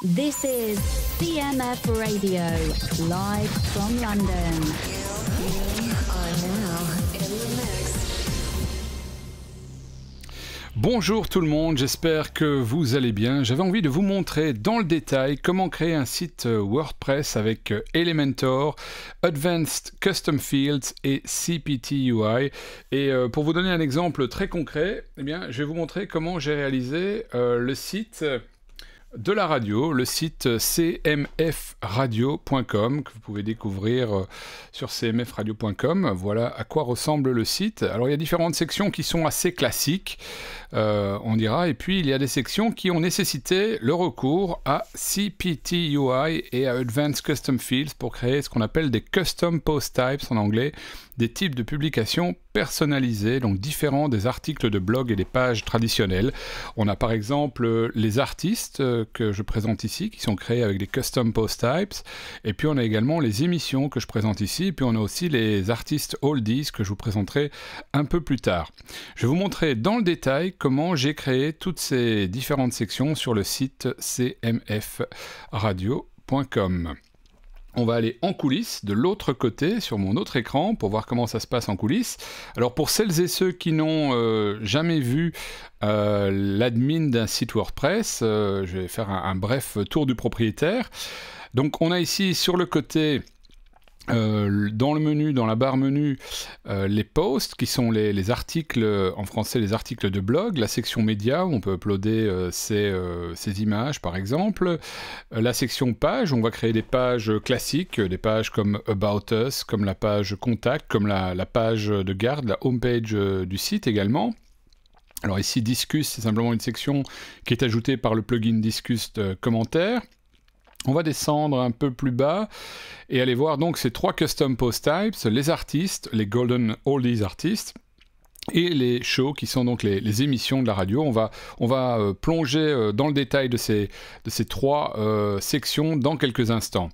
This is CMF Radio, live from London. You are now in the mix. Bonjour tout le monde, j'espère que vous allez bien. J'avais envie de vous montrer dans le détail comment créer un site WordPress avec Elementor, Advanced Custom Fields et CPT UI. Et pour vous donner un exemple très concret, eh bien, je vais vous montrer comment j'ai réalisé le site de la radio, le site cmfradio.com que vous pouvez découvrir sur cmfradio.com. Voilà à quoi ressemble le site. Alors il y a différentes sections qui sont assez classiques, on dira, et puis il y a des sections qui ont nécessité le recours à CPT UI et à Advanced Custom Fields pour créer ce qu'on appelle des Custom Post Types en anglais, des types de publications personnalisés, donc différents des articles de blog et des pages traditionnelles. On a par exemple les artistes que je présente ici, qui sont créés avec des Custom Post Types, et puis on a également les émissions que je présente ici, et puis on a aussi les artistes oldies que je vous présenterai un peu plus tard. Je vais vous montrer dans le détail comment j'ai créé toutes ces différentes sections sur le site cmfradio.com. On va aller en coulisses, de l'autre côté, sur mon autre écran, pour voir comment ça se passe en coulisses. Alors pour celles et ceux qui n'ont jamais vu l'admin d'un site WordPress, je vais faire un bref tour du propriétaire. Donc on a ici sur le côté, dans le menu, dans la barre menu, les posts qui sont les articles, en français les articles de blog, la section médias où on peut uploader ses images par exemple, la section pages, on va créer des pages classiques, des pages comme About Us, comme la page Contact, comme la page de garde, la homepage du site également. Alors ici Discuss, c'est simplement une section qui est ajoutée par le plugin Discuss de commentaires. On va descendre un peu plus bas et aller voir donc ces trois custom post types, les artistes, les golden oldies artistes, et les shows qui sont donc les émissions de la radio. On va plonger dans le détail de ces trois sections dans quelques instants.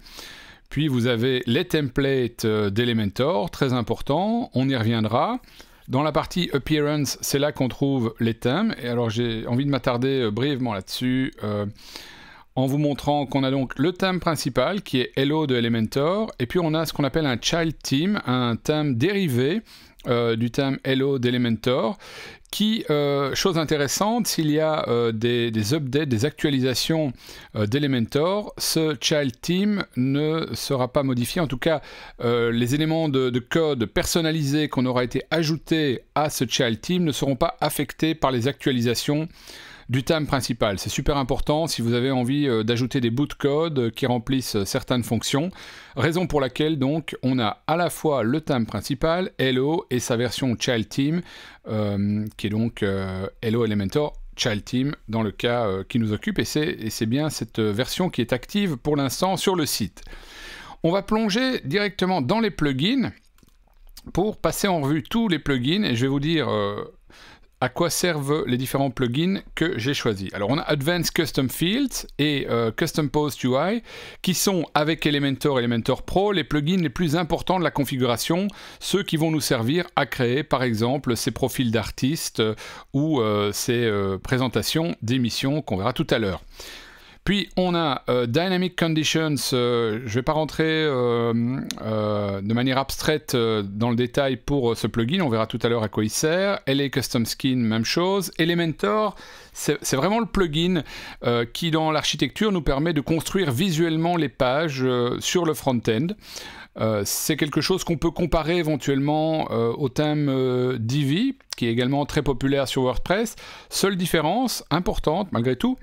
Puis vous avez les templates d'Elementor, très important, on y reviendra. Dans la partie Appearance, c'est là qu'on trouve les thèmes, et alors j'ai envie de m'attarder brièvement là-dessus, en vous montrant qu'on a donc le thème principal qui est Hello de Elementor, et puis on a ce qu'on appelle un Child Theme, un thème dérivé du thème Hello d'Elementor, qui, chose intéressante, s'il y a des updates, des actualisations d'Elementor, ce Child Theme ne sera pas modifié. En tout cas, les éléments de code personnalisés qu'on aura été ajoutés à ce Child Theme ne seront pas affectés par les actualisations du thème principal. C'est super important si vous avez envie d'ajouter des bouts de code qui remplissent certaines fonctions. Raison pour laquelle donc on a à la fois le thème principal, Hello, et sa version Child Theme, qui est donc Hello Elementor Child Theme dans le cas qui nous occupe, et c'est bien cette version qui est active pour l'instant sur le site. On va plonger directement dans les plugins pour passer en revue tous les plugins, et je vais vous dire à quoi servent les différents plugins que j'ai choisis. Alors on a Advanced Custom Fields et Custom Post UI qui sont avec Elementor et Elementor Pro les plugins les plus importants de la configuration, ceux qui vont nous servir à créer par exemple ces profils d'artistes ou ces présentations d'émissions qu'on verra tout à l'heure. Puis on a Dynamic Conditions, je ne vais pas rentrer de manière abstraite dans le détail pour ce plugin, on verra tout à l'heure à quoi il sert. LA Custom Skin, même chose. Elementor, c'est vraiment le plugin qui dans l'architecture nous permet de construire visuellement les pages sur le front-end. C'est quelque chose qu'on peut comparer éventuellement au thème Divi, qui est également très populaire sur WordPress. Seule différence importante malgré tout,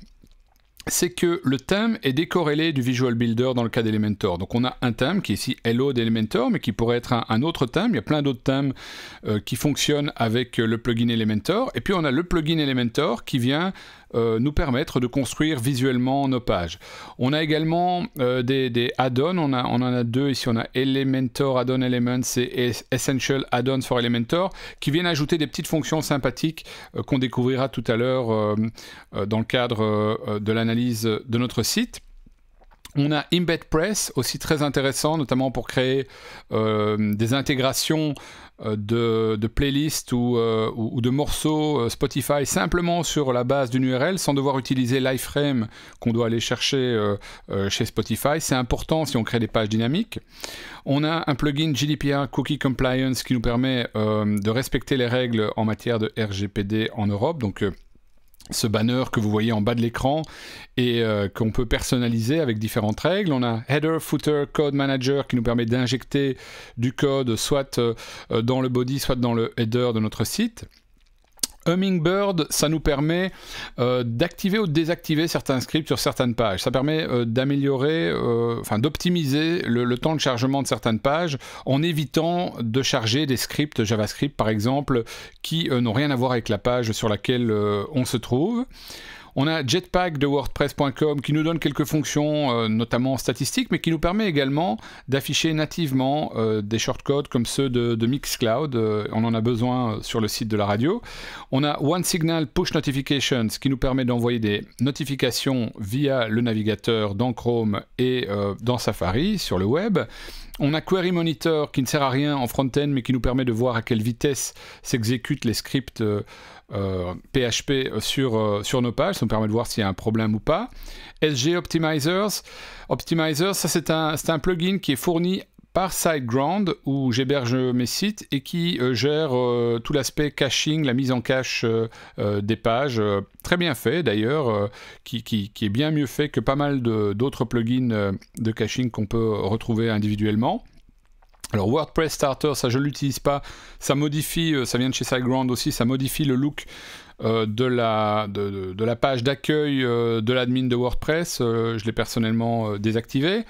c'est que le thème est décorrélé du Visual Builder dans le cas d'Elementor. Donc on a un thème qui est ici Hello d'Elementor, mais qui pourrait être un autre thème. Il y a plein d'autres thèmes qui fonctionnent avec le plugin Elementor. Et puis on a le plugin Elementor qui vient nous permettre de construire visuellement nos pages. On a également des add-ons, on en a deux ici, on a Elementor Add-on Elements et Essential Add-ons for Elementor, qui viennent ajouter des petites fonctions sympathiques qu'on découvrira tout à l'heure dans le cadre de l'analyse de notre site. On a Embed Press, aussi très intéressant, notamment pour créer des intégrations de playlists ou de morceaux Spotify simplement sur la base d'une URL sans devoir utiliser l'iframe qu'on doit aller chercher chez Spotify. C'est important si on crée des pages dynamiques. On a un plugin GDPR Cookie Compliance qui nous permet de respecter les règles en matière de RGPD en Europe. Donc ce banner que vous voyez en bas de l'écran et qu'on peut personnaliser avec différentes règles. On a Header, Footer, Code Manager qui nous permet d'injecter du code soit dans le body, soit dans le header de notre site. Hummingbird, ça nous permet d'activer ou de désactiver certains scripts sur certaines pages. Ça permet d'améliorer, d'optimiser le temps de chargement de certaines pages en évitant de charger des scripts JavaScript, par exemple, qui n'ont rien à voir avec la page sur laquelle on se trouve. On a Jetpack de WordPress.com qui nous donne quelques fonctions, notamment statistiques, mais qui nous permet également d'afficher nativement des shortcodes comme ceux de Mixcloud. On en a besoin sur le site de la radio. On a OneSignal Push Notifications qui nous permet d'envoyer des notifications via le navigateur dans Chrome et dans Safari sur le web. On a Query Monitor qui ne sert à rien en front-end mais qui nous permet de voir à quelle vitesse s'exécutent les scripts PHP sur nos pages. Ça nous permet de voir s'il y a un problème ou pas. SG Optimizers, ça c'est un plugin qui est fourni par SiteGround où j'héberge mes sites et qui gère tout l'aspect caching, la mise en cache des pages, très bien fait d'ailleurs, qui est bien mieux fait que pas mal d'autres plugins de caching qu'on peut retrouver individuellement. Alors WordPress Starter, ça je l'utilise pas, ça modifie, ça vient de chez SiteGround aussi, ça modifie le look de la page d'accueil de l'admin de WordPress, je l'ai personnellement désactivé.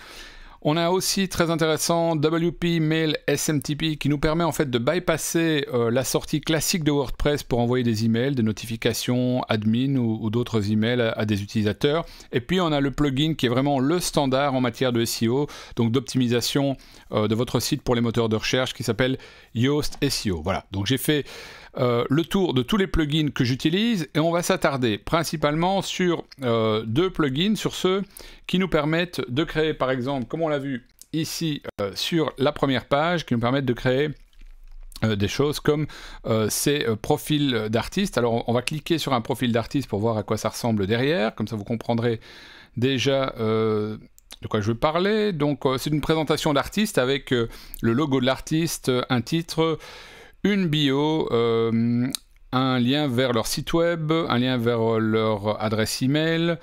On a aussi, très intéressant, WP Mail SMTP qui nous permet en fait de bypasser la sortie classique de WordPress pour envoyer des emails, des notifications admin ou d'autres emails à des utilisateurs. Et puis on a le plugin qui est vraiment le standard en matière de SEO, donc d'optimisation de votre site pour les moteurs de recherche qui s'appelle Yoast SEO. Voilà, donc j'ai fait le tour de tous les plugins que j'utilise et on va s'attarder principalement sur deux plugins, sur ceux qui nous permettent de créer, par exemple, comme on l'a vu ici sur la première page, qui nous permettent de créer des choses comme ces profils d'artistes. Alors on va cliquer sur un profil d'artiste pour voir à quoi ça ressemble derrière, comme ça vous comprendrez déjà de quoi je veux parler. Donc c'est une présentation d'artiste avec le logo de l'artiste, un titre, une bio, un lien vers leur site web, un lien vers leur adresse email,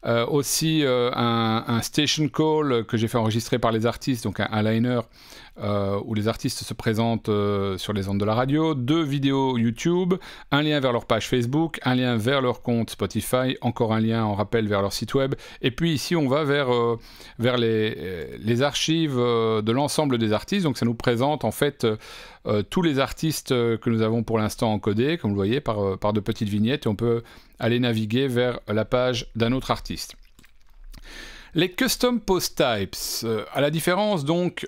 aussi un station call que j'ai fait enregistrer par les artistes, donc un liner où les artistes se présentent sur les ondes de la radio, 2 vidéos YouTube, un lien vers leur page Facebook, un lien vers leur compte Spotify, encore un lien en rappel vers leur site web, et puis ici on va vers les archives de l'ensemble des artistes, donc ça nous présente en fait tous les artistes que nous avons pour l'instant encodés, comme vous le voyez, par de petites vignettes, et on peut aller naviguer vers la page d'un autre artiste. Les custom post types, à la différence donc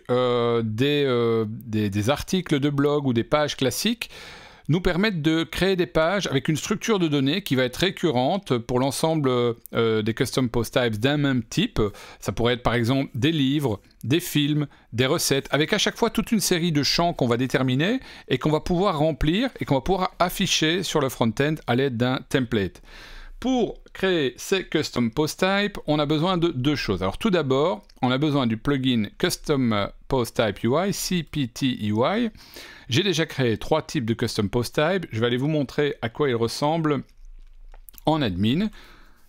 des articles de blog ou des pages classiques, nous permettent de créer des pages avec une structure de données qui va être récurrente pour l'ensemble des custom post types d'un même type. Ça pourrait être par exemple des livres, des films, des recettes, avec à chaque fois toute une série de champs qu'on va déterminer et qu'on va pouvoir remplir et qu'on va pouvoir afficher sur le front-end à l'aide d'un template. Pour créer ces custom post types, on a besoin de 2 choses. Alors tout d'abord, on a besoin du plugin Custom Post Type UI, CPT UI. J'ai déjà créé 3 types de custom post type. Je vais aller vous montrer à quoi ils ressemblent en admin.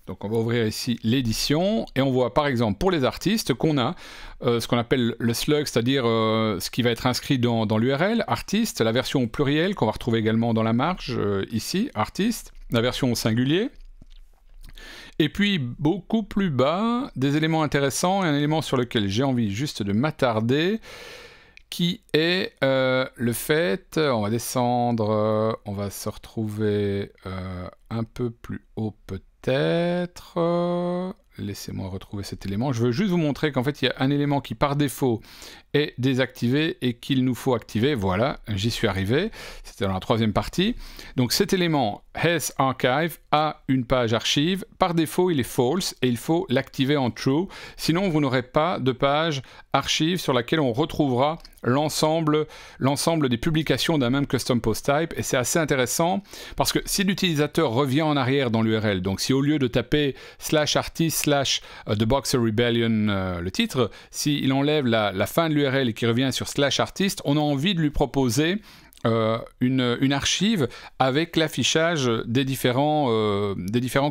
Donc on va ouvrir ici l'édition et on voit par exemple pour les artistes qu'on a ce qu'on appelle le slug, c'est-à-dire ce qui va être inscrit dans l'URL, artiste, la version au pluriel qu'on va retrouver également dans la marge ici, artiste, la version au singulier. Et puis, beaucoup plus bas, des éléments intéressants, et un élément sur lequel j'ai envie juste de m'attarder, qui est le fait, on va descendre, on va se retrouver un peu plus haut peut-être, laissez-moi retrouver cet élément. Je veux juste vous montrer qu'en fait, il y a un élément qui, par défaut, est désactivé et qu'il nous faut activer. Voilà, j'y suis arrivé. C'était dans la troisième partie. Donc cet élément, has archive, a une page archive. Par défaut, il est false et il faut l'activer en true. Sinon, vous n'aurez pas de page archive sur laquelle on retrouvera l'ensemble des publications d'un même custom post type. Et c'est assez intéressant parce que si l'utilisateur revient en arrière dans l'URL, donc si au lieu de taper /artist/ The Boxer Rebellion, le titre, s'il enlève la fin de l'URL et qu'il revient sur /artist, on a envie de lui proposer une archive avec l'affichage des différents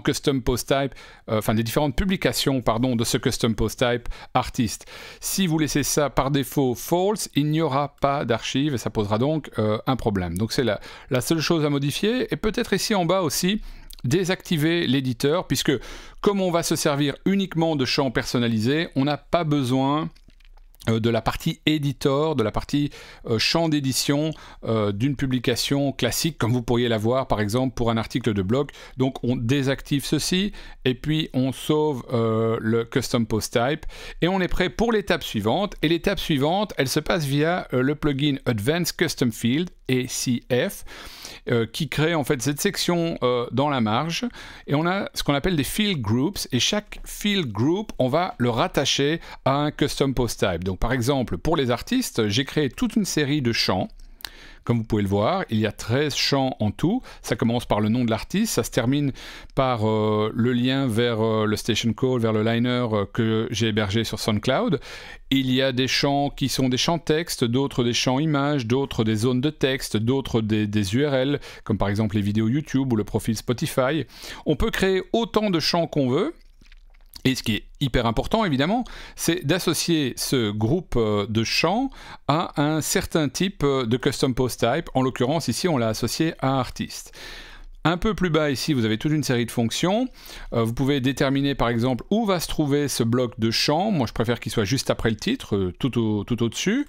custom post type, enfin des différentes publications de ce custom post type artiste. Si vous laissez ça par défaut false, il n'y aura pas d'archive et ça posera donc un problème. Donc c'est la seule chose à modifier, et peut-être ici en bas aussi désactiver l'éditeur, puisque comme on va se servir uniquement de champs personnalisés, on n'a pas besoin de la partie editor, de la partie champ d'édition d'une publication classique, comme vous pourriez l'avoir par exemple pour un article de blog. Donc on désactive ceci, et puis on sauve le custom post type, et on est prêt pour l'étape suivante. Et l'étape suivante, elle se passe via le plugin Advanced Custom Field, ACF, qui crée en fait cette section dans la marge, et on a ce qu'on appelle des field groups, et chaque field group, on va le rattacher à un custom post type. Donc par exemple, pour les artistes, j'ai créé toute une série de champs. Comme vous pouvez le voir, il y a 13 champs en tout. Ça commence par le nom de l'artiste, ça se termine par le lien vers le station call, vers le liner que j'ai hébergé sur SoundCloud. Il y a des champs qui sont des champs texte, d'autres des champs images, d'autres des zones de texte, d'autres des URL, comme par exemple les vidéos YouTube ou le profil Spotify. On peut créer autant de champs qu'on veut. Et ce qui est hyper important, évidemment, c'est d'associer ce groupe de champs à un certain type de custom post type. En l'occurrence, ici, on l'a associé à un artiste. Un peu plus bas ici, vous avez toute une série de fonctions. Vous pouvez déterminer par exemple où va se trouver ce bloc de champs. Moi je préfère qu'il soit juste après le titre, tout au-dessus.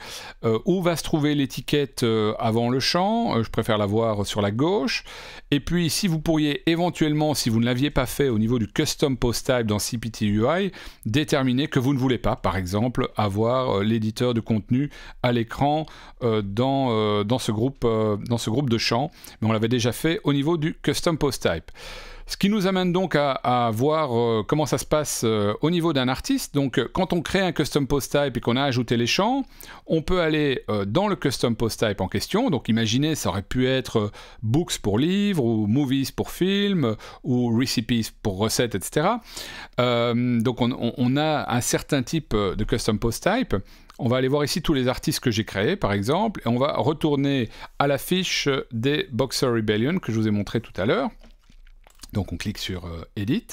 Où va se trouver l'étiquette avant le champ. Je préfère la voir sur la gauche. Et puis ici vous pourriez éventuellement, si vous ne l'aviez pas fait au niveau du custom post type dans CPT UI, déterminer que vous ne voulez pas, par exemple, avoir l'éditeur de contenu à l'écran dans ce groupe de champs. Mais on l'avait déjà fait au niveau du custom post type. Ce qui nous amène donc à voir comment ça se passe au niveau d'un artiste. Donc quand on crée un custom post type et qu'on a ajouté les champs, on peut aller dans le custom post type en question. Donc imaginez, ça aurait pu être books pour livres, ou movies pour films, ou recipes pour recettes, etc. Donc on a un certain type de custom post type. On va aller voir ici tous les artistes que j'ai créés, par exemple, et on va retourner à la fiche des Boxer Rebellion que je vous ai montré tout à l'heure. Donc on clique sur Edit.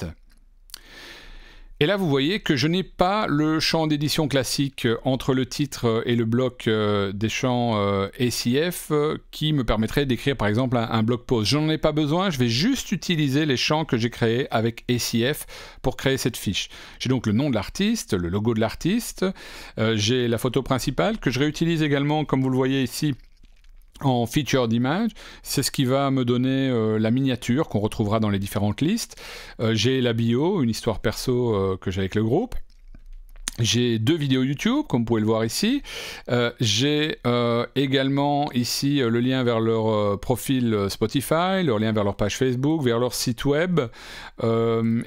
Et là, vous voyez que je n'ai pas le champ d'édition classique entre le titre et le bloc des champs ACF qui me permettrait d'écrire, par exemple, un blog post. Je n'en ai pas besoin, je vais juste utiliser les champs que j'ai créés avec ACF pour créer cette fiche. J'ai donc le nom de l'artiste, le logo de l'artiste, j'ai la photo principale que je réutilise également, comme vous le voyez ici, en featured image. C'est ce qui va me donner la miniature qu'on retrouvera dans les différentes listes. J'ai la bio, une histoire perso que j'ai avec le groupe. J'ai 2 vidéos YouTube, comme vous pouvez le voir ici. J'ai également ici le lien vers leur profil Spotify, leur lien vers leur page Facebook, vers leur site web,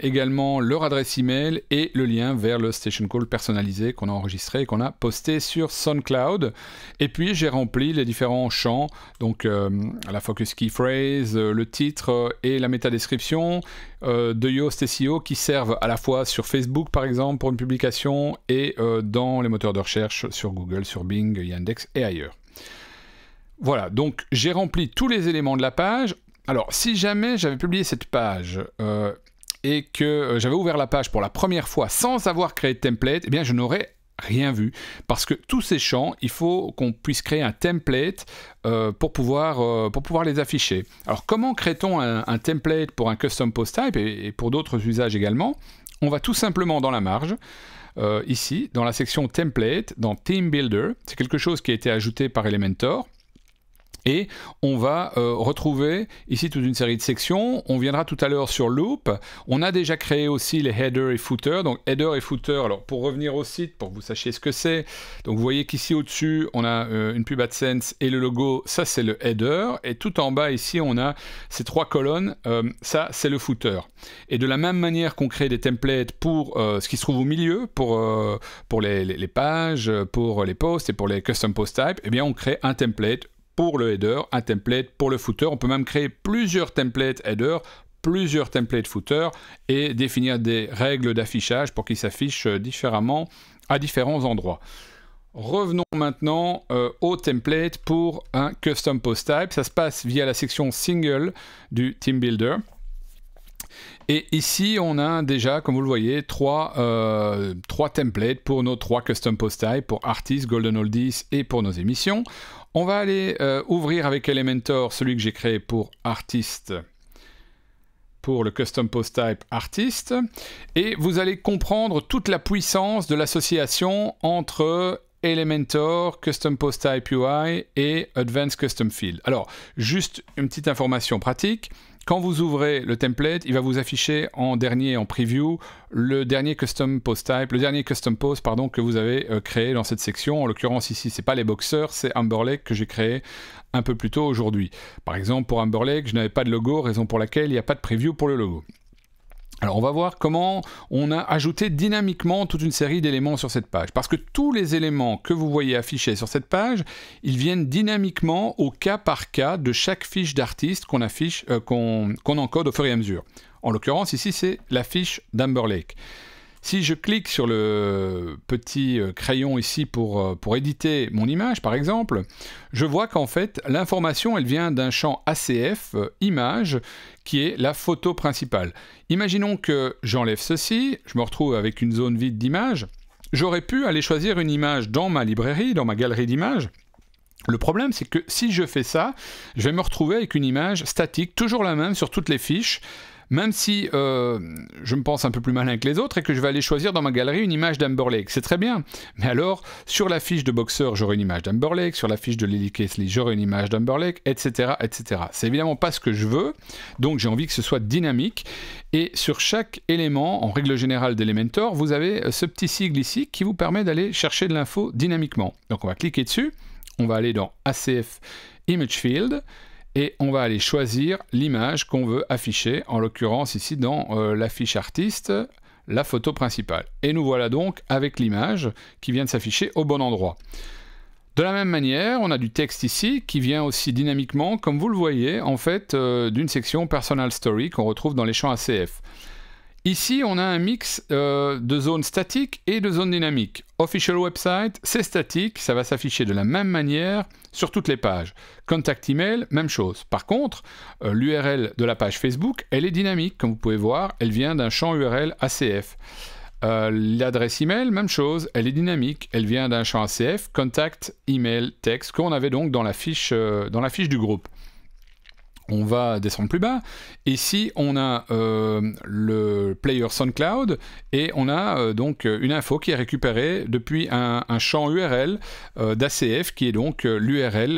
également leur adresse email et le lien vers le station call personnalisé qu'on a enregistré et qu'on a posté sur SoundCloud. Et puis j'ai rempli les différents champs, donc la focus key phrase, le titre et la métadescription de Yoast SEO qui servent à la fois sur Facebook par exemple pour une publication et dans les moteurs de recherche sur Google, sur Bing, Yandex et ailleurs. Voilà, donc j'ai rempli tous les éléments de la page. Alors si jamais j'avais publié cette page et que j'avais ouvert la page pour la première fois sans avoir créé de template, eh bien je n'aurais rien vu, parce que tous ces champs, il faut qu'on puisse créer un template pour pouvoir les afficher. Alors comment crée-t-on un template pour un custom post type et pour d'autres usages également? On va tout simplement dans la marge, ici, dans la section template, dans Theme Builder. C'est quelque chose qui a été ajouté par Elementor. Et on va retrouver ici toute une série de sections. On viendra tout à l'heure sur Loop. On a déjà créé aussi les header et footer. Donc header et footer, alors pour revenir au site, pour que vous sachiez ce que c'est. Donc vous voyez qu'ici au-dessus, on a une pub AdSense et le logo, ça c'est le header. Et tout en bas ici, on a ces 3 colonnes, ça c'est le footer. Et de la même manière qu'on crée des templates pour ce qui se trouve au milieu, pour les pages, pour les posts et pour les custom post types, eh bien on crée un template pour le header, un template pour le footer. On peut même créer plusieurs templates header, plusieurs templates footer et définir des règles d'affichage pour qu'ils s'affichent différemment à différents endroits. Revenons maintenant au template pour un custom post type. Ça se passe via la section single du Team Builder. Et ici, on a déjà, comme vous le voyez, trois templates pour nos 3 custom post types, pour Artists, Golden Oldies et pour nos émissions. On va aller ouvrir avec Elementor celui que j'ai créé pour Artist, pour le custom post type Artist. Et vous allez comprendre toute la puissance de l'association entre Elementor, Custom Post Type UI et Advanced Custom Field. Alors, juste une petite information pratique. Quand vous ouvrez le template, il va vous afficher en dernier, en preview, le dernier custom post type, le dernier custom post pardon, que vous avez créé dans cette section. En l'occurrence ici, c'est pas les boxers, c'est Amber Lake que j'ai créé un peu plus tôt aujourd'hui. Par exemple, pour Amber Lake, je n'avais pas de logo, raison pour laquelle il n'y a pas de preview pour le logo. Alors on va voir comment on a ajouté dynamiquement toute une série d'éléments sur cette page. Parce que tous les éléments que vous voyez affichés sur cette page, ils viennent dynamiquement au cas par cas de chaque fiche d'artiste qu'on affiche, qu'on encode au fur et à mesure. En l'occurrence ici c'est la fiche d'Amber Lake. Si je clique sur le petit crayon ici pour éditer mon image par exemple, je vois qu'en fait l'information elle vient d'un champ ACF image qui est la photo principale. Imaginons que j'enlève ceci, je me retrouve avec une zone vide d'images. J'aurais pu aller choisir une image dans ma librairie, dans ma galerie d'images. Le problème, c'est que si je fais ça, je vais me retrouver avec une image statique, toujours la même sur toutes les fiches, même si je me pense un peu plus malin que les autres et que je vais aller choisir dans ma galerie une image d'Amber Lake. C'est très bien, mais alors, sur la fiche de Boxer, j'aurai une image d'Amber Lake, sur la fiche de Lily Casely, j'aurai une image d'Amber Lake, etc., etc. C'est évidemment pas ce que je veux, donc j'ai envie que ce soit dynamique, et sur chaque élément, en règle générale d'Elementor, vous avez ce petit sigle ici qui vous permet d'aller chercher de l'info dynamiquement. Donc on va cliquer dessus, on va aller dans ACF Image Field, et on va aller choisir l'image qu'on veut afficher, en l'occurrence ici dans la fiche artiste, la photo principale. Et nous voilà donc avec l'image qui vient de s'afficher au bon endroit. De la même manière, on a du texte ici qui vient aussi dynamiquement, comme vous le voyez, en fait, d'une section Personal Story qu'on retrouve dans les champs ACF. Ici, on a un mix de zones statiques et de zones dynamiques. Official Website, c'est statique, ça va s'afficher de la même manière sur toutes les pages. Contact Email, même chose. Par contre, l'URL de la page Facebook, elle est dynamique, comme vous pouvez voir, elle vient d'un champ URL ACF. L'adresse email, même chose, elle est dynamique, elle vient d'un champ ACF, Contact Email Text, qu'on avait donc dans la fiche du groupe. On va descendre plus bas. Ici, on a le player SoundCloud et on a donc une info qui est récupérée depuis un champ URL d'ACF qui est donc l'URL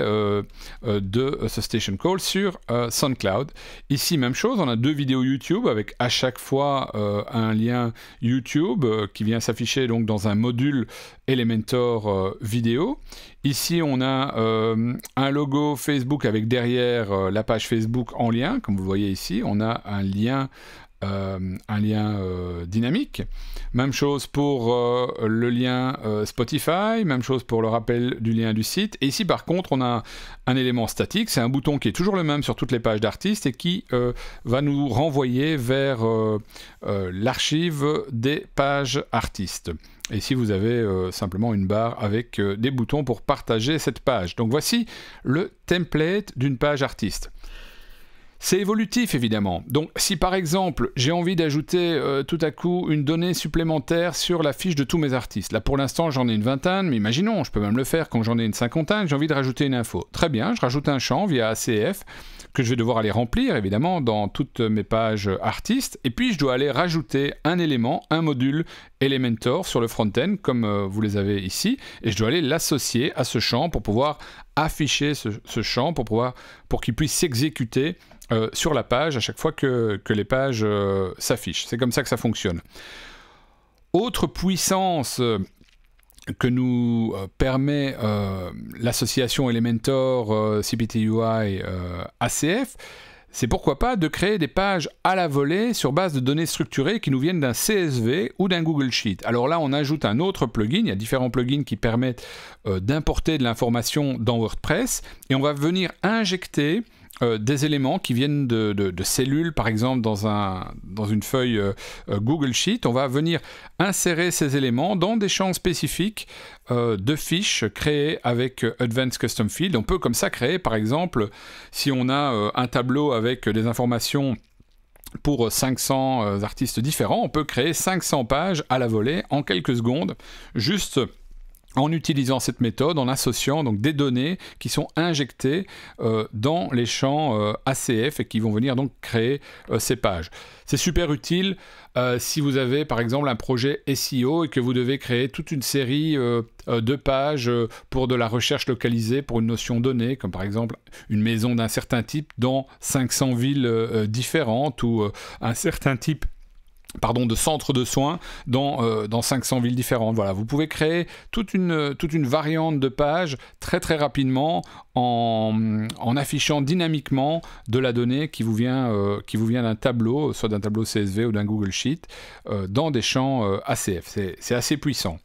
de ce station call sur SoundCloud. Ici, même chose, on a 2 vidéos YouTube avec à chaque fois un lien YouTube qui vient s'afficher donc dans un module Elementor vidéo. Ici, on a un logo Facebook avec derrière la page Facebook en lien, comme vous le voyez ici, on a un lien dynamique. Même chose pour le lien Spotify, même chose pour le rappel du lien du site. Et ici, par contre, on a un élément statique, c'est un bouton qui est toujours le même sur toutes les pages d'artistes et qui va nous renvoyer vers l'archive des pages artistes. Et ici, vous avez simplement une barre avec des boutons pour partager cette page. Donc voici le template d'une page artiste. C'est évolutif évidemment. Donc si par exemple j'ai envie d'ajouter tout à coup une donnée supplémentaire sur la fiche de tous mes artistes. Là pour l'instant j'en ai une vingtaine, mais imaginons, je peux même le faire quand j'en ai une cinquantaine, j'ai envie de rajouter une info. Très bien, je rajoute un champ via ACF que je vais devoir aller remplir évidemment dans toutes mes pages artistes. Et puis je dois aller rajouter un élément, un module Elementor sur le front-end comme vous les avez ici. Et je dois aller l'associer à ce champ pour pouvoir afficher ce champ pour qu'il puisse s'exécuter sur la page à chaque fois que les pages s'affichent. C'est comme ça que ça fonctionne. Autre puissance que nous permet l'association Elementor CPTUI ACF, c'est pourquoi pas de créer des pages à la volée sur base de données structurées qui nous viennent d'un CSV ou d'un Google Sheet. Alors là, on ajoute un autre plugin. Il y a différents plugins qui permettent d'importer de l'information dans WordPress et on va venir injecter des éléments qui viennent de cellules, par exemple dans une feuille Google Sheet. On va venir insérer ces éléments dans des champs spécifiques de fiches créées avec Advanced Custom Field. On peut comme ça créer, par exemple, si on a un tableau avec des informations pour 500 artistes différents, on peut créer 500 pages à la volée en quelques secondes, juste en utilisant cette méthode, en associant donc des données qui sont injectées dans les champs ACF et qui vont venir donc créer ces pages. C'est super utile si vous avez par exemple un projet SEO et que vous devez créer toute une série de pages pour de la recherche localisée pour une notion donnée, comme par exemple une maison d'un certain type dans 500 villes différentes ou un certain type de centres de soins dans 500 villes différentes. Voilà, vous pouvez créer toute une variante de pages très très rapidement en affichant dynamiquement de la donnée qui vous vient d'un tableau, soit d'un tableau CSV ou d'un Google Sheet, dans des champs ACF. C'est assez puissant.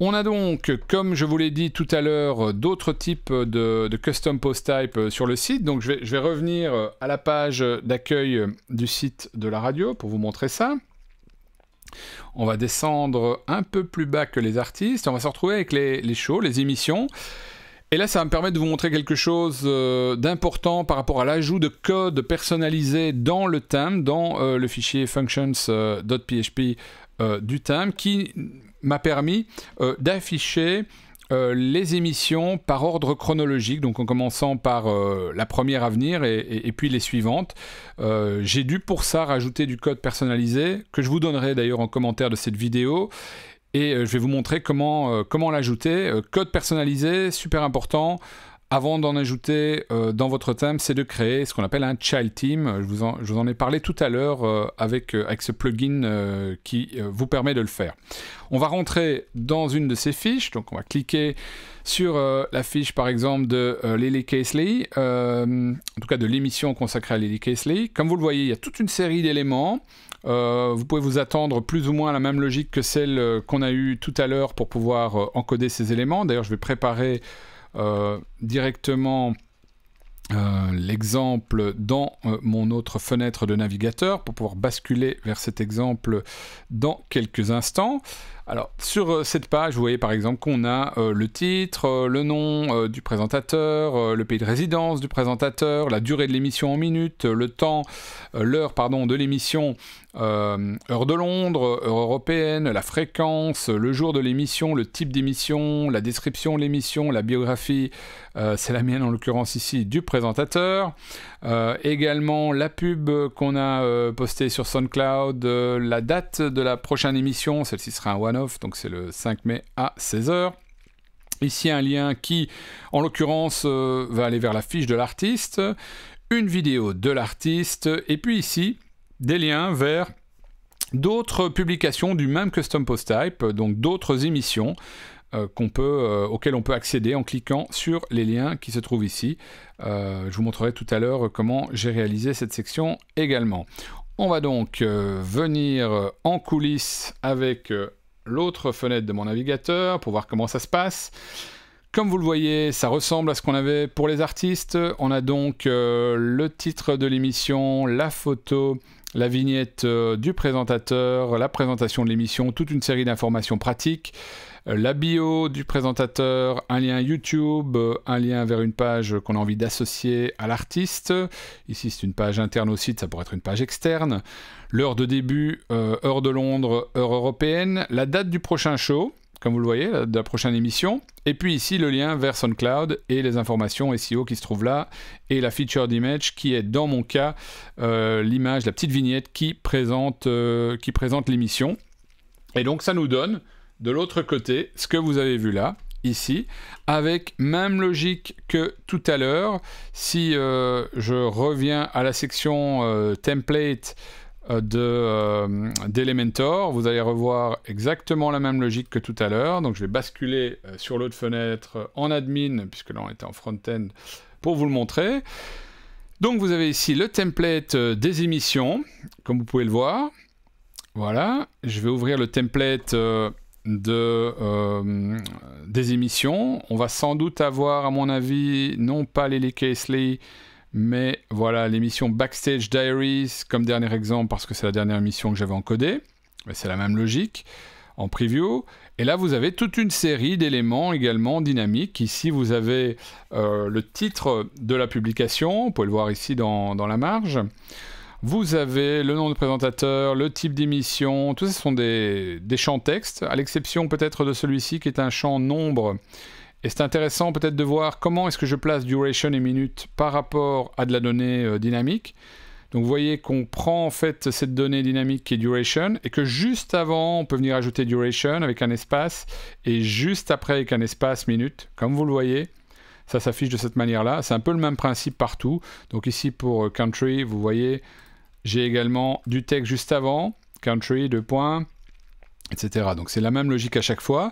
On a donc, comme je vous l'ai dit tout à l'heure, d'autres types de custom post type sur le site. Donc je vais revenir à la page d'accueil du site de la radio pour vous montrer ça. On va descendre un peu plus bas que les artistes. On va se retrouver avec les shows, les émissions. Et là, ça va me permettre de vous montrer quelque chose d'important par rapport à l'ajout de code personnalisé dans le thème, dans le fichier functions.php du thème, qui m'a permis d'afficher les émissions par ordre chronologique, donc en commençant par la première à venir et puis les suivantes. J'ai dû pour ça rajouter du code personnalisé, que je vous donnerai d'ailleurs en commentaire de cette vidéo, et je vais vous montrer comment l'ajouter. Code personnalisé, super important. Avant d'en ajouter dans votre thème, c'est de créer ce qu'on appelle un child theme. Je vous en ai parlé tout à l'heure avec ce plugin qui vous permet de le faire. On va rentrer dans une de ces fiches, donc on va cliquer sur la fiche par exemple de Lily Casely, en tout cas de l'émission consacrée à Lily Casely. Comme vous le voyez, il y a toute une série d'éléments. Vous pouvez vous attendre plus ou moins à la même logique que celle qu'on a eue tout à l'heure pour pouvoir encoder ces éléments. D'ailleurs, je vais préparer directement l'exemple dans mon autre fenêtre de navigateur pour pouvoir basculer vers cet exemple dans quelques instants. Alors sur cette page, vous voyez par exemple qu'on a le titre, le nom du présentateur, le pays de résidence du présentateur, la durée de l'émission en minutes, le temps, l'heure de l'émission, heure de Londres, heure européenne, la fréquence, le jour de l'émission, le type d'émission, la description de l'émission, la biographie, c'est la mienne en l'occurrence ici, du présentateur, également la pub qu'on a postée sur SoundCloud, la date de la prochaine émission, celle-ci sera un one-off, donc c'est le 5 mai à 16h. Ici un lien qui, en l'occurrence, va aller vers la fiche de l'artiste, une vidéo de l'artiste, et puis ici, des liens vers d'autres publications du même custom post type, donc d'autres émissions auxquelles on peut accéder en cliquant sur les liens qui se trouvent ici. Je vous montrerai tout à l'heure comment j'ai réalisé cette section également. On va donc venir en coulisses avec l'autre fenêtre de mon navigateur pour voir comment ça se passe. Comme vous le voyez, ça ressemble à ce qu'on avait pour les artistes. On a donc le titre de l'émission, la photo, la vignette du présentateur, la présentation de l'émission, toute une série d'informations pratiques, la bio du présentateur, un lien YouTube, un lien vers une page qu'on a envie d'associer à l'artiste. Ici, c'est une page interne au site, ça pourrait être une page externe. L'heure de début, heure de Londres, heure européenne, la date du prochain show, comme vous le voyez, de la prochaine émission. Et puis ici, le lien vers SoundCloud et les informations SEO qui se trouvent là, et la featured image qui est, dans mon cas, l'image, la petite vignette qui présente l'émission. Et donc, ça nous donne, de l'autre côté, ce que vous avez vu là. ici, avec même logique que tout à l'heure. Si je reviens à la section template d'Elementor, vous allez revoir exactement la même logique que tout à l'heure. Donc je vais basculer sur l'autre fenêtre en admin, puisque là on était en front-end, pour vous le montrer. Donc vous avez ici le template des émissions, comme vous pouvez le voir. Voilà, je vais ouvrir le template des émissions. On va sans doute avoir, à mon avis, non pas Lily Casely, mais voilà l'émission Backstage Diaries comme dernier exemple, parce que c'est la dernière émission que j'avais encodée. Mais c'est la même logique en preview. Et là, vous avez toute une série d'éléments également dynamiques. Ici, vous avez le titre de la publication. Vous pouvez le voir ici dans la marge. Vous avez le nom de présentateur, le type d'émission. Tout ça, ce sont des champs texte, à l'exception peut-être de celui-ci qui est un champ nombre. Et c'est intéressant peut-être de voir comment est-ce que je place duration et minutes par rapport à de la donnée dynamique. Donc vous voyez qu'on prend en fait cette donnée dynamique qui est duration, et que juste avant, on peut venir ajouter duration avec un espace, et juste après avec un espace minute, comme vous le voyez. Ça s'affiche de cette manière-là. C'est un peu le même principe partout. Donc ici pour country, vous voyez, j'ai également du texte juste avant, country, 2 points, etc. Donc c'est la même logique à chaque fois.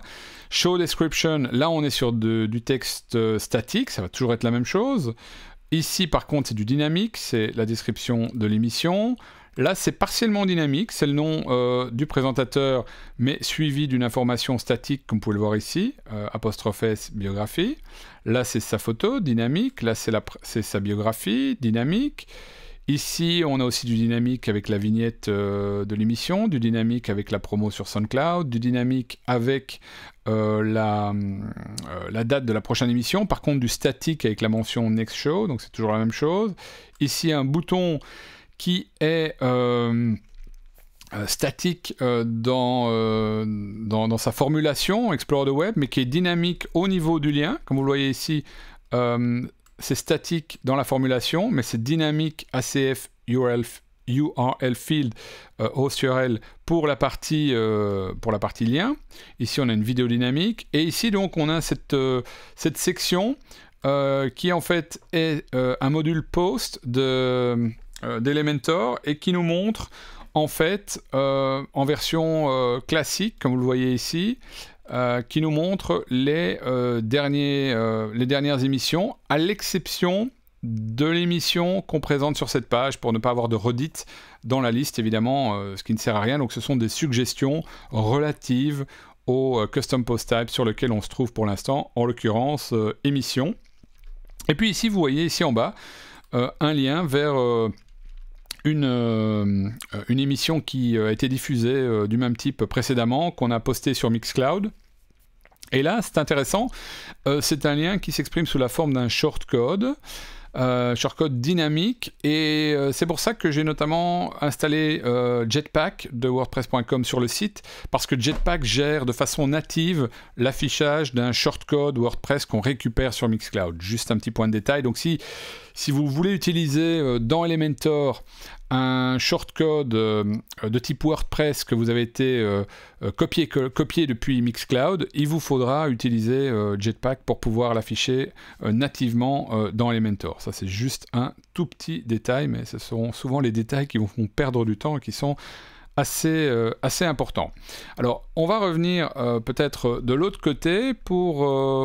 Show description, là on est sur du texte statique, ça va toujours être la même chose. Ici par contre c'est du dynamique, c'est la description de l'émission. Là c'est partiellement dynamique, c'est le nom du présentateur, mais suivi d'une information statique, comme vous pouvez le voir ici, apostrophe S, biographie. Là c'est sa photo, dynamique, là c'est sa biographie, dynamique. Ici, on a aussi du dynamique avec la vignette de l'émission, du dynamique avec la promo sur SoundCloud, du dynamique avec la date de la prochaine émission. Par contre, du statique avec la mention Next Show, donc c'est toujours la même chose. Ici, un bouton qui est statique dans sa formulation, Explore the Web, mais qui est dynamique au niveau du lien. Comme vous le voyez ici, c'est statique dans la formulation, mais c'est dynamique ACF URL field host URL pour la partie lien. Ici on a une vidéo dynamique, et ici donc on a cette section qui en fait est un module post d'Elementor, et qui nous montre en fait en version classique, comme vous le voyez ici, qui nous montre les dernières émissions, à l'exception de l'émission qu'on présente sur cette page, pour ne pas avoir de redites dans la liste, évidemment, ce qui ne sert à rien. Donc ce sont des suggestions relatives au custom post type sur lequel on se trouve pour l'instant, en l'occurrence émission. Et puis ici, vous voyez ici en bas, un lien vers une émission qui a été diffusée du même type précédemment, qu'on a posté sur Mixcloud. Et là, c'est intéressant, c'est un lien qui s'exprime sous la forme d'un shortcode dynamique, et c'est pour ça que j'ai notamment installé Jetpack de WordPress.com sur le site, parce que Jetpack gère de façon native l'affichage d'un shortcode WordPress qu'on récupère sur Mixcloud. Juste un petit point de détail. Donc si vous voulez utiliser dans Elementor un shortcode de type WordPress que vous avez été copié depuis Mixcloud, il vous faudra utiliser Jetpack pour pouvoir l'afficher nativement dans Elementor. Ça c'est juste un tout petit détail, mais ce sont souvent les détails qui vous font perdre du temps et qui sont assez important. Alors, on va revenir peut-être de l'autre côté pour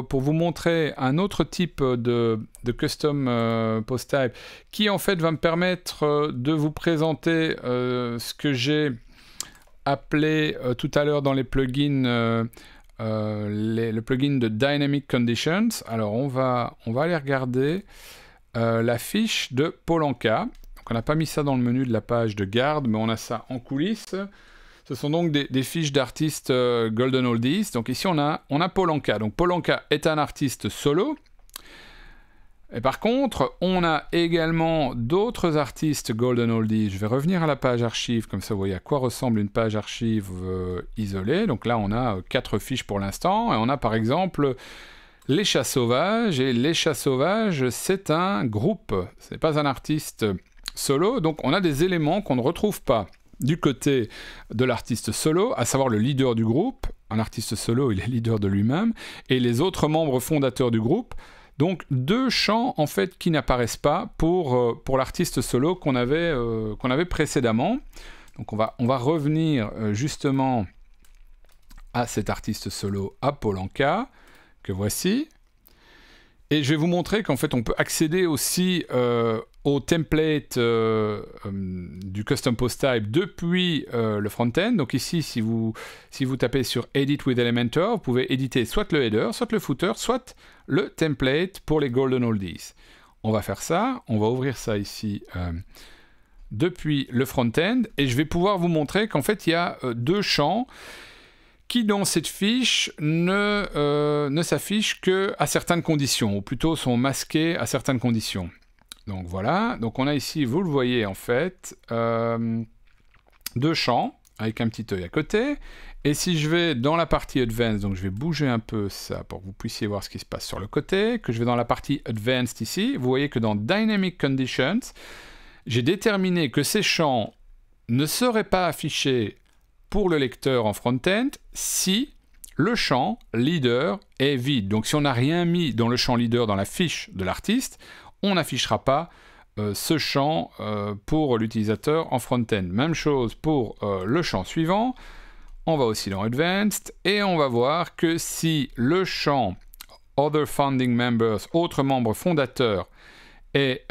vous montrer un autre type de custom post type qui en fait va me permettre de vous présenter ce que j'ai appelé tout à l'heure dans les plugins le plugin de Dynamic Conditions. Alors, on va aller regarder la fiche de Polanka. On n'a pas mis ça dans le menu de la page de garde, mais on a ça en coulisses. Ce sont donc des fiches d'artistes Golden Oldies. Donc ici, on a Polanka. Donc Polanka est un artiste solo. Et par contre, on a également d'autres artistes Golden Oldies. Je vais revenir à la page archive, comme ça vous voyez à quoi ressemble une page archive isolée. Donc là, on a 4 fiches pour l'instant. Et on a par exemple Les Chats Sauvages. Et Les Chats Sauvages, c'est un groupe. Ce n'est pas un artiste solo, donc on a des éléments qu'on ne retrouve pas du côté de l'artiste solo, à savoir le leader du groupe, un artiste solo, il est leader de lui-même, et les autres membres fondateurs du groupe. Donc 2 champs en fait qui n'apparaissent pas pour l'artiste solo qu'on avait précédemment. Donc on va revenir justement à cet artiste solo à Polanka, que voici. Et je vais vous montrer qu'en fait on peut accéder aussi au template du custom post type depuis le front-end. Donc ici, si vous tapez sur Edit with Elementor, vous pouvez éditer soit le header, soit le footer, soit le template pour les Golden Oldies. On va faire ça, on va ouvrir ça ici depuis le front-end, et je vais pouvoir vous montrer qu'en fait il y a 2 champs qui dans cette fiche ne s'affichent qu'à certaines conditions, ou plutôt sont masqués à certaines conditions. Donc voilà, donc on a ici, vous le voyez en fait, 2 champs avec un petit œil à côté. Et si je vais dans la partie Advanced, donc je vais bouger un peu ça pour que vous puissiez voir ce qui se passe sur le côté, que je vais dans la partie Advanced ici, vous voyez que dans Dynamic Conditions, j'ai déterminé que ces champs ne seraient pas affichés pour le lecteur en front-end si le champ leader est vide. Donc si on n'a rien mis dans le champ leader dans la fiche de l'artiste, on n'affichera pas ce champ pour l'utilisateur en front-end. Même chose pour le champ suivant. On va aussi dans Advanced et on va voir que si le champ Other Founding Members, autres membres fondateurs, est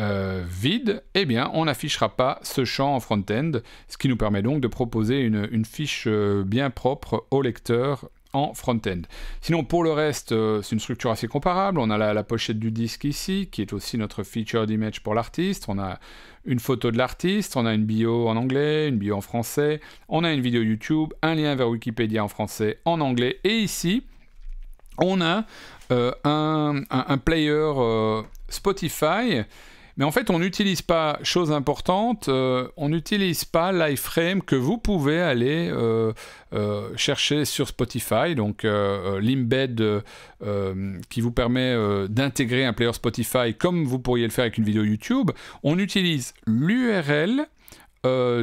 vide, eh bien on n'affichera pas ce champ en front-end, ce qui nous permet donc de proposer une fiche bien propre au lecteur en front-end. Sinon pour le reste, c'est une structure assez comparable. On a la pochette du disque ici, qui est aussi notre featured image pour l'artiste. On a une photo de l'artiste, on a une bio en anglais, une bio en français, on a une vidéo YouTube, un lien vers Wikipédia en français, en anglais, et ici, on a un player Spotify, mais en fait on n'utilise pas, chose importante, on n'utilise pas l'iframe que vous pouvez aller chercher sur Spotify, donc l'embed qui vous permet d'intégrer un player Spotify comme vous pourriez le faire avec une vidéo YouTube. On utilise l'URL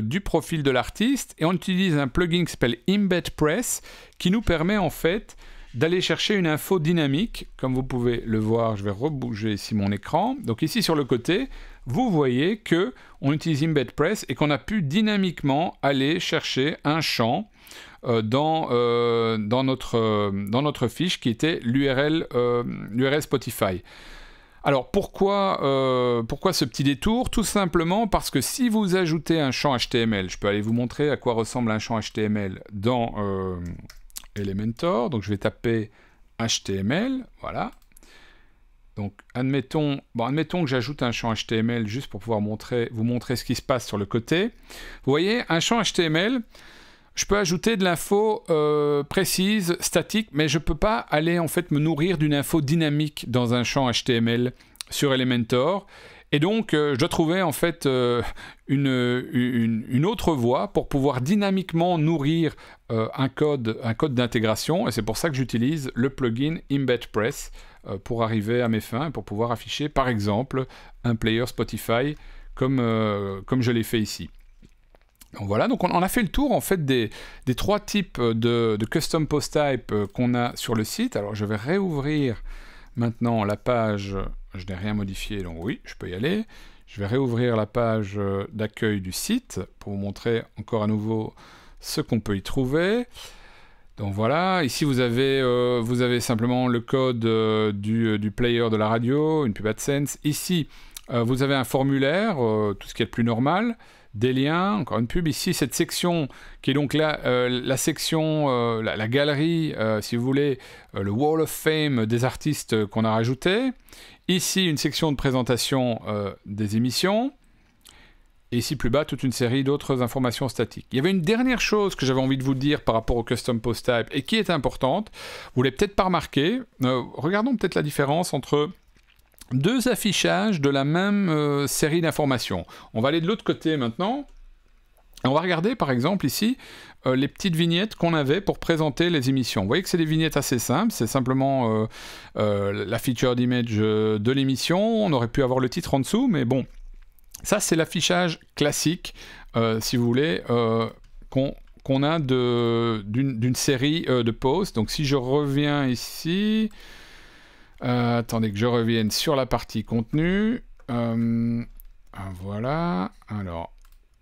du profil de l'artiste et on utilise un plugin qui s'appelle EmbedPress qui nous permet en fait d'aller chercher une info dynamique. Comme vous pouvez le voir, je vais rebouger ici mon écran. Donc ici sur le côté, vous voyez que on utilise EmbedPress et qu'on a pu dynamiquement aller chercher un champ dans notre fiche qui était l'URL Spotify. Alors pourquoi ce petit détour? Tout simplement parce que si vous ajoutez un champ HTML, je peux aller vous montrer à quoi ressemble un champ HTML dans Elementor. Donc je vais taper HTML, voilà. Donc admettons que j'ajoute un champ HTML juste pour pouvoir vous montrer ce qui se passe sur le côté. Vous voyez, un champ HTML, je peux ajouter de l'info précise, statique, mais je ne peux pas aller en fait me nourrir d'une info dynamique dans un champ HTML sur Elementor. Et donc, je dois trouver en fait une autre voie pour pouvoir dynamiquement nourrir un code d'intégration. Et c'est pour ça que j'utilise le plugin EmbedPress pour arriver à mes fins et pour pouvoir afficher, par exemple, un player Spotify comme je l'ai fait ici. Donc voilà, donc on a fait le tour en fait des 3 types de custom post type qu'on a sur le site. Alors je vais réouvrir maintenant la page. Je n'ai rien modifié, donc oui, je peux y aller. Je vais réouvrir la page d'accueil du site pour vous montrer encore à nouveau ce qu'on peut y trouver. Donc voilà, ici vous avez simplement le code du player de la radio, une pub AdSense. Ici, vous avez un formulaire, tout ce qui est le plus normal, des liens, encore une pub. Ici, cette section qui est donc la section, la galerie, si vous voulez, le Wall of Fame des artistes qu'on a rajoutés. Ici, une section de présentation des émissions. Et ici, plus bas, toute une série d'autres informations statiques. Il y avait une dernière chose que j'avais envie de vous dire par rapport au Custom Post Type et qui est importante. Vous ne l'avez peut-être pas remarqué. Regardons peut-être la différence entre 2 affichages de la même série d'informations. On va aller de l'autre côté maintenant. On va regarder par exemple ici les petites vignettes qu'on avait pour présenter les émissions. Vous voyez que c'est des vignettes assez simples, c'est simplement la featured image de l'émission. On aurait pu avoir le titre en dessous, mais bon, ça c'est l'affichage classique, si vous voulez, qu'on qu'on a d'une série de posts. Donc si je reviens ici, attendez que je revienne sur la partie contenu. Voilà, alors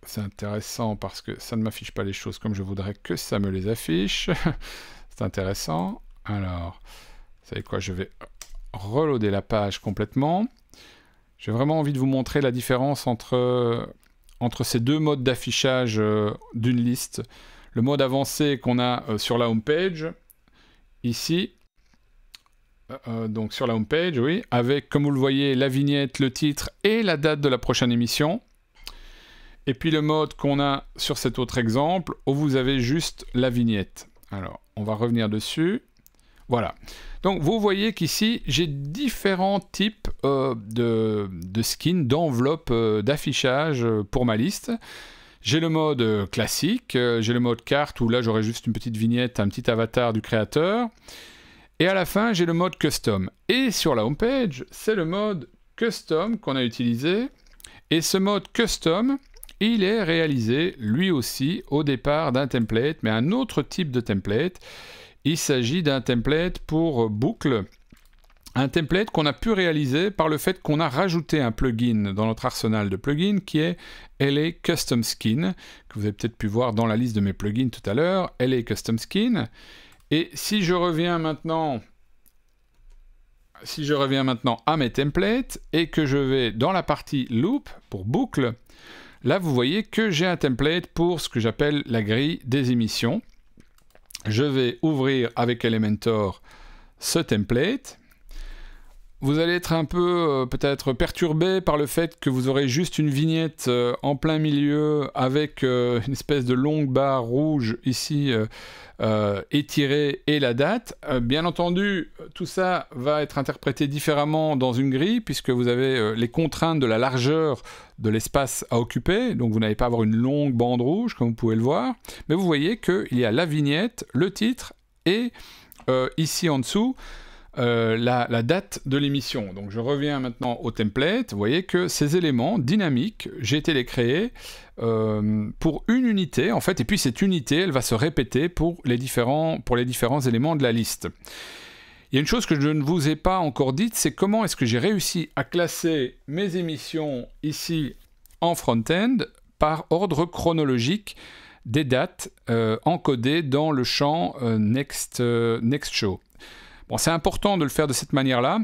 c'est intéressant parce que ça ne m'affiche pas les choses comme je voudrais que ça me les affiche. C'est intéressant. Alors, vous savez quoi, je vais reloader la page complètement. J'ai vraiment envie de vous montrer la différence entre ces deux modes d'affichage d'une liste. Le mode avancé qu'on a sur la home page, ici, donc sur la home page, oui, avec, comme vous le voyez, la vignette, le titre et la date de la prochaine émission. Et puis le mode qu'on a sur cet autre exemple, où vous avez juste la vignette. Alors, on va revenir dessus. Voilà. Donc, vous voyez qu'ici, j'ai différents types de skins, d'enveloppes d'affichage pour ma liste. J'ai le mode classique, j'ai le mode carte, où là, j'aurai juste une petite vignette, un petit avatar du créateur. Et à la fin, j'ai le mode custom. Et sur la homepage, c'est le mode custom qu'on a utilisé. Et ce mode custom, il est réalisé, lui aussi, au départ d'un template, mais un autre type de template. Il s'agit d'un template pour boucle, un template qu'on a pu réaliser par le fait qu'on a rajouté un plugin dans notre arsenal de plugins qui est LA Custom Skin, que vous avez peut-être pu voir dans la liste de mes plugins tout à l'heure, LA Custom Skin. Et si je reviens maintenant à mes templates et que je vais dans la partie loop pour boucle, là vous voyez que j'ai un template pour ce que j'appelle la grille des émissions. Je vais ouvrir avec Elementor ce template. Vous allez être un peu peut-être perturbé par le fait que vous aurez juste une vignette en plein milieu avec une espèce de longue barre rouge ici étirée et la date. Bien entendu, tout ça va être interprété différemment dans une grille puisque vous avez les contraintes de la largeur de l'espace à occuper, donc vous n'allez pas avoir une longue bande rouge comme vous pouvez le voir, mais vous voyez qu'il y a la vignette, le titre et ici en dessous la date de l'émission. Donc je reviens maintenant au template, vous voyez que ces éléments dynamiques, j'ai été les créer pour une unité en fait, et puis cette unité elle va se répéter pour les différents éléments de la liste. Il y a une chose que je ne vous ai pas encore dite, c'est comment est-ce que j'ai réussi à classer mes émissions ici en front-end par ordre chronologique des dates encodées dans le champ Next Show. Bon, c'est important de le faire de cette manière-là.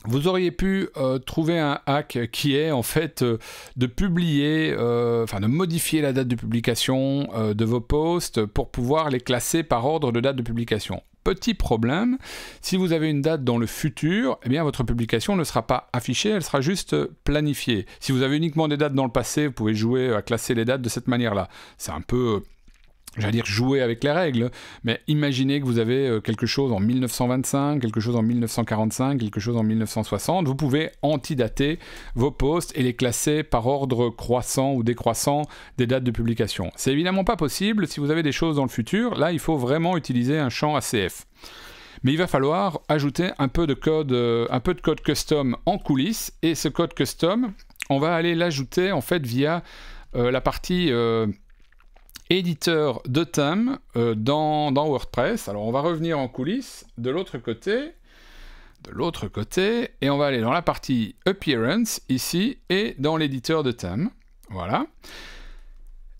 Vous auriez pu trouver un hack qui est en fait de publier, de modifier la date de publication de vos posts pour pouvoir les classer par ordre de date de publication. Petit problème, si vous avez une date dans le futur, eh bien votre publication ne sera pas affichée, elle sera juste planifiée. Si vous avez uniquement des dates dans le passé, vous pouvez jouer à classer les dates de cette manière-là. C'est un peu, j'allais dire jouer avec les règles, mais imaginez que vous avez quelque chose en 1925, quelque chose en 1945, quelque chose en 1960, vous pouvez antidater vos posts et les classer par ordre croissant ou décroissant des dates de publication. C'est évidemment pas possible si vous avez des choses dans le futur, là il faut vraiment utiliser un champ ACF. Mais il va falloir ajouter un peu de code custom en coulisses, et ce code custom, on va aller l'ajouter en fait via la partie éditeur de thème dans WordPress. Alors on va revenir en coulisses de l'autre côté, et on va aller dans la partie Appearance ici et dans l'éditeur de thème. Voilà.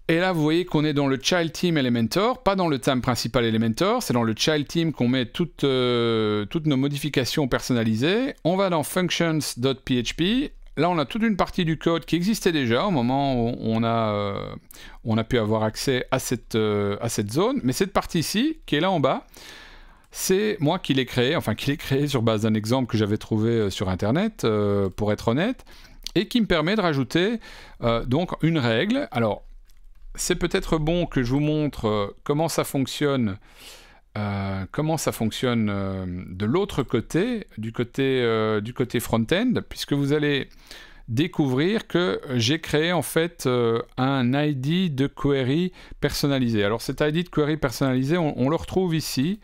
Et là vous voyez qu'on est dans le Child Theme Elementor, pas dans le thème principal Elementor, c'est dans le Child Theme qu'on met toutes nos modifications personnalisées. On va dans functions.php. Là, on a toute une partie du code qui existait déjà au moment où on a pu avoir accès à cette zone. Mais cette partie-ci, qui est là en bas, c'est moi qui l'ai créée, sur base d'un exemple que j'avais trouvé sur Internet, pour être honnête, et qui me permet de rajouter donc une règle. Alors, c'est peut-être bon que je vous montre comment ça fonctionne. De l'autre côté, du côté front-end, puisque vous allez découvrir que j'ai créé en fait un ID de query personnalisé. Alors cet ID de query personnalisé, on le retrouve ici,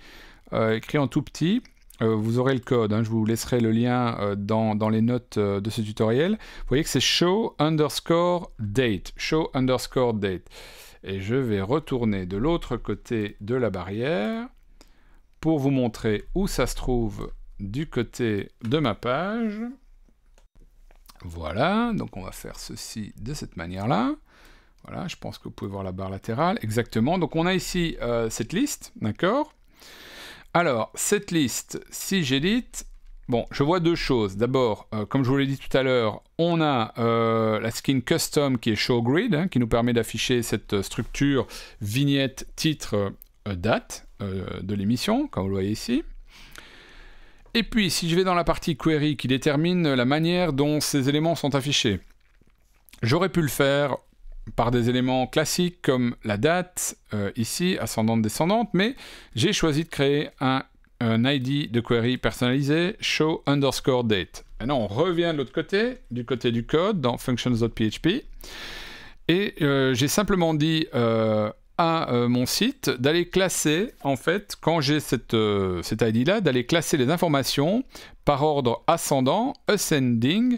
écrit en tout petit. Vous aurez le code, hein, je vous laisserai le lien dans les notes de ce tutoriel. Vous voyez que c'est show_date. Et je vais retourner de l'autre côté de la barrière pour vous montrer où ça se trouve du côté de ma page. Voilà, donc on va faire ceci de cette manière-là. Voilà, je pense que vous pouvez voir la barre latérale. Exactement, donc on a ici cette liste, d'accord? Alors, cette liste, si j'édite, bon, je vois deux choses. D'abord, comme je vous l'ai dit tout à l'heure, on a la skin custom qui est show grid, hein, qui nous permet d'afficher cette structure vignette, titre, date de l'émission, comme vous le voyez ici. Et puis, si je vais dans la partie query qui détermine la manière dont ces éléments sont affichés, j'aurais pu le faire par des éléments classiques comme la date, ici, ascendante-descendante, mais j'ai choisi de créer un ID de query personnalisé, show_date. Maintenant, on revient de l'autre côté, du côté du code, dans functions.php, et j'ai simplement dit à mon site d'aller classer, en fait, quand j'ai cet ID-là, d'aller classer les informations par ordre ascendant, ascending,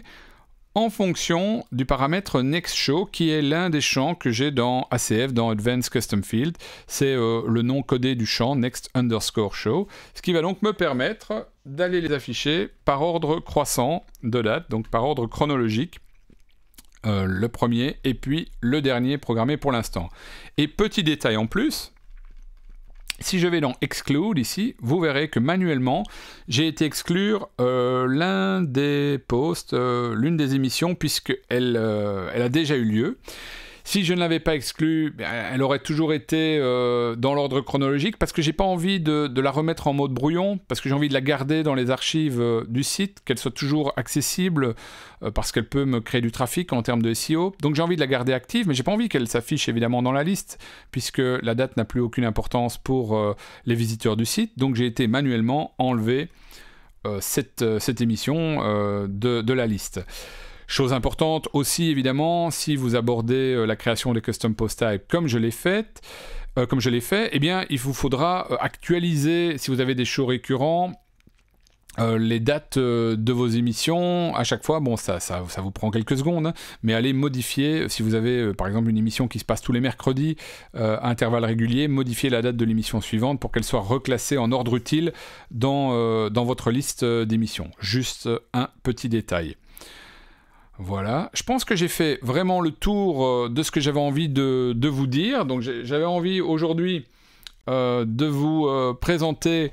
en fonction du paramètre nextShow, qui est l'un des champs que j'ai dans ACF, dans Advanced Custom Field. C'est le nom codé du champ next_show, ce qui va donc me permettre d'aller les afficher par ordre croissant de date, donc par ordre chronologique. Le premier et puis le dernier programmé pour l'instant. Et petit détail en plus, si je vais dans Exclude ici, vous verrez que manuellement, j'ai été exclure l'un des posts, l'une des émissions, puisqu'elle elle a déjà eu lieu. Si je ne l'avais pas exclue, elle aurait toujours été dans l'ordre chronologique, parce que j'ai pas envie de la remettre en mode brouillon, parce que j'ai envie de la garder dans les archives du site, qu'elle soit toujours accessible, parce qu'elle peut me créer du trafic en termes de SEO. Donc j'ai envie de la garder active, mais j'ai pas envie qu'elle s'affiche évidemment dans la liste, puisque la date n'a plus aucune importance pour les visiteurs du site. Donc j'ai été manuellement enlever cette émission de la liste. Chose importante aussi, évidemment, si vous abordez la création des custom post types comme je l'ai fait, eh bien, il vous faudra actualiser, si vous avez des shows récurrents, les dates de vos émissions. À chaque fois, bon, ça vous prend quelques secondes, hein, mais allez modifier, si vous avez par exemple une émission qui se passe tous les mercredis à intervalles réguliers, modifiez la date de l'émission suivante pour qu'elle soit reclassée en ordre utile dans votre liste d'émissions. Juste un petit détail. Voilà, je pense que j'ai fait vraiment le tour de ce que j'avais envie de vous dire. Donc j'avais envie aujourd'hui de vous présenter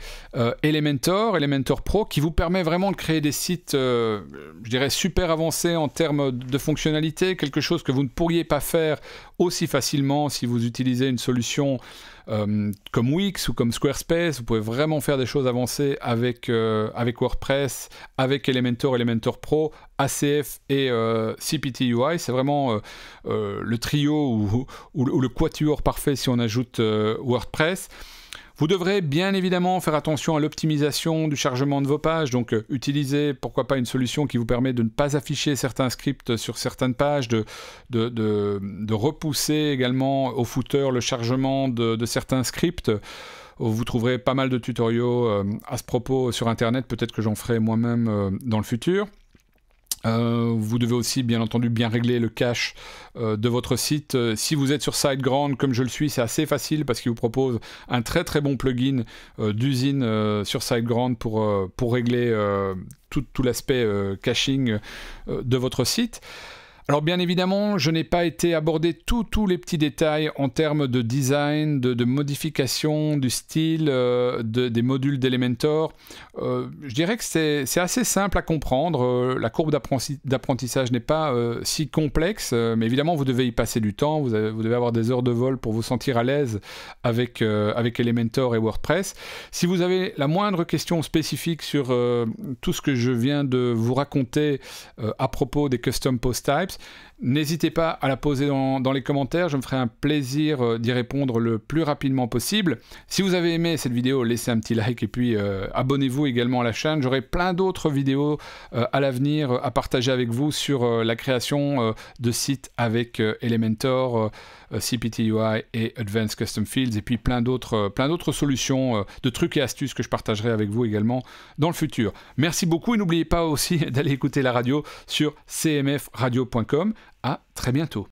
Elementor Pro, qui vous permet vraiment de créer des sites, je dirais, super avancés en termes de fonctionnalités, quelque chose que vous ne pourriez pas faire aussi facilement si vous utilisez une solution comme Wix ou comme Squarespace. Vous pouvez vraiment faire des choses avancées avec WordPress, avec Elementor Pro, ACF et CPT-UI. C'est vraiment le trio ou le quatuor parfait si on ajoute WordPress. Vous devrez bien évidemment faire attention à l'optimisation du chargement de vos pages, donc utilisez pourquoi pas une solution qui vous permet de ne pas afficher certains scripts sur certaines pages, de repousser également au footer le chargement de certains scripts. Vous trouverez pas mal de tutoriaux à ce propos sur internet, peut-être que j'en ferai moi-même dans le futur. Vous devez aussi bien entendu bien régler le cache de votre site. Si vous êtes sur SiteGround comme je le suis, c'est assez facile parce qu'il vous propose un très très bon plugin d'usine sur SiteGround pour régler tout l'aspect caching de votre site. Alors bien évidemment, je n'ai pas été aborder tous les petits détails en termes de design, de modification, du style, des modules d'Elementor. Je dirais que c'est assez simple à comprendre. La courbe d'apprentissage n'est pas si complexe, mais évidemment vous devez y passer du temps, vous devez avoir des heures de vol pour vous sentir à l'aise avec Elementor et WordPress. Si vous avez la moindre question spécifique sur tout ce que je viens de vous raconter à propos des custom post types, n'hésitez pas à la poser dans les commentaires, je me ferai un plaisir d'y répondre le plus rapidement possible. Si vous avez aimé cette vidéo, laissez un petit like et puis abonnez-vous également à la chaîne. J'aurai plein d'autres vidéos à l'avenir à partager avec vous sur la création de sites avec Elementor, CPT-UI et Advanced Custom Fields, et puis plein d'autres solutions, de trucs et astuces que je partagerai avec vous également dans le futur. Merci beaucoup et n'oubliez pas aussi d'aller écouter la radio sur cmfradio.com. À très bientôt.